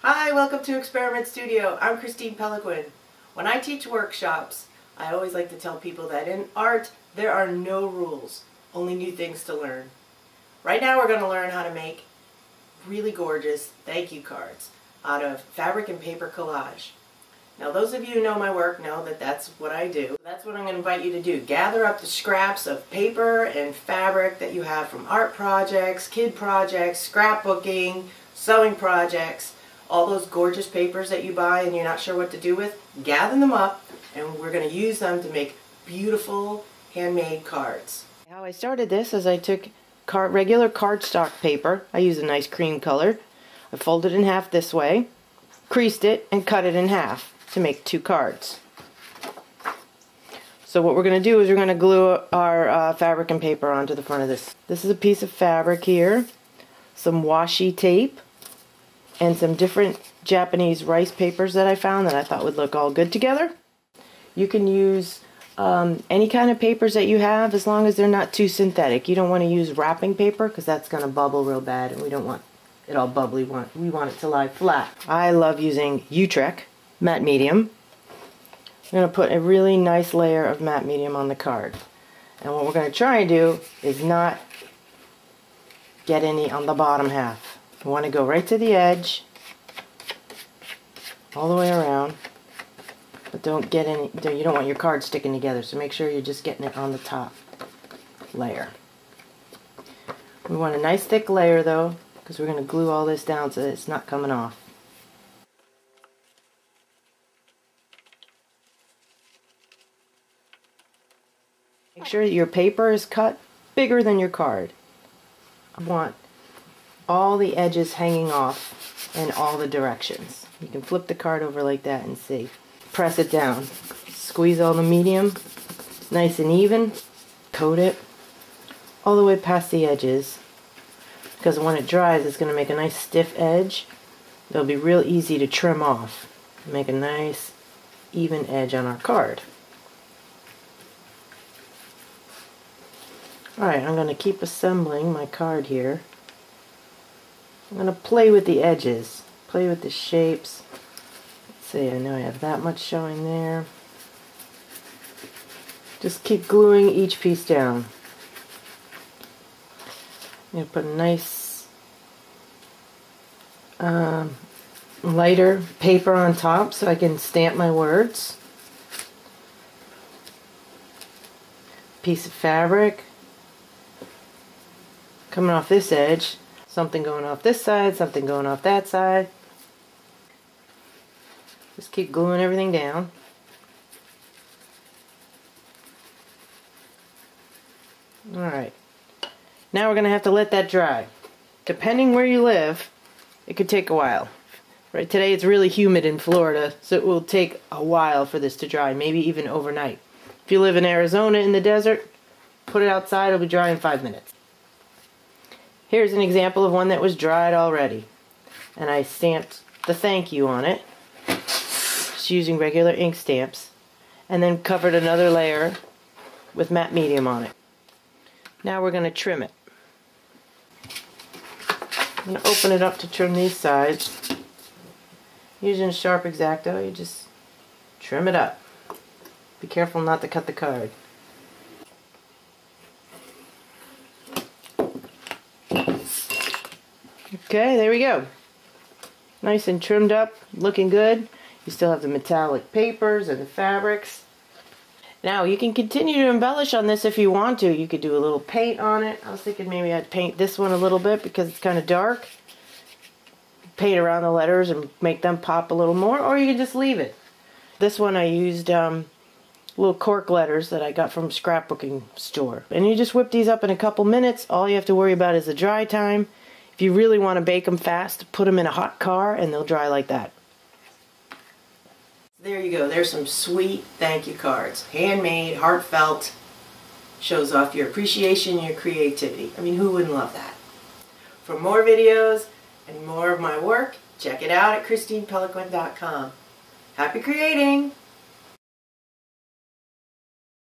Hi, welcome to Experiment Studio. I'm Peloquin. When I teach workshops, I always like to tell people that in art, there are no rules, only new things to learn. Right now we're going to learn how to make really gorgeous thank you cards out of fabric and paper collage. Now those of you who know my work know that that's what I do. That's what I'm going to invite you to do. Gather up the scraps of paper and fabric that you have from art projects, kid projects, scrapbooking, sewing projects, all those gorgeous papers that you buy and you're not sure what to do with. Gather them up and we're going to use them to make beautiful handmade cards. How I started this is I took regular cardstock paper. I use a nice cream color. I folded it in half this way, creased it, and cut it in half to make two cards. So what we're going to do is we're going to glue our fabric and paper onto the front of this. This is a piece of fabric here, some washi tape, and some different Japanese rice papers that I found that I thought would look all good together. You can use any kind of papers that you have as long as they're not too synthetic. You don't want to use wrapping paper because that's going to bubble real bad and we don't want it all bubbly. We want it to lie flat. I love using Utrecht matte medium. I'm going to put a really nice layer of matte medium on the card. And what we're going to try and do is not get any on the bottom half. You want to go right to the edge, all the way around, but don't get any, you don't want your card sticking together, so make sure you're just getting it on the top layer. We want a nice thick layer though, because we're going to glue all this down so that it's not coming off. Make sure that your paper is cut bigger than your card. I want all the edges hanging off in all the directions. You can flip the card over like that and see. Press it down. Squeeze all the medium, nice and even. Coat it all the way past the edges, because when it dries it's going to make a nice stiff edge. They'll be real easy to trim off. Make a nice even edge on our card. Alright, I'm going to keep assembling my card here. I'm going to play with the edges, play with the shapes. Let's see, I know I have that much showing there. Just keep gluing each piece down. I'm going to put a nice lighter paper on top so I can stamp my words. Piece of fabric coming off this edge, something going off this side, something going off that side. Just keep gluing everything down. Alright, now we're going to have to let that dry. Depending where you live, it could take a while. Right, today it's really humid in Florida, so it will take a while for this to dry, maybe even overnight. If you live in Arizona in the desert, put it outside, it'll be dry in 5 minutes. Here's an example of one that was dried already, and I stamped the thank you on it, just using regular ink stamps, and then covered another layer with matte medium on it. Now we're going to trim it. I'm going to open it up to trim these sides. Using a sharp X-Acto, you just trim it up. Be careful not to cut the card. Okay, there we go. Nice and trimmed up, looking good. You still have the metallic papers and the fabrics. Now you can continue to embellish on this if you want to. You could do a little paint on it. I was thinking maybe I'd paint this one a little bit because it's kind of dark. Paint around the letters and make them pop a little more, or you can just leave it. This one I used little cork letters that I got from a scrapbooking store. And you just whip these up in a couple minutes. All you have to worry about is the dry time. If you really want to bake them fast, put them in a hot car and they'll dry like that. There you go. There's some sweet thank you cards. Handmade, heartfelt. Shows off your appreciation, your creativity. I mean, who wouldn't love that? For more videos and more of my work, check it out at ChristinePeloquin.com. Happy creating!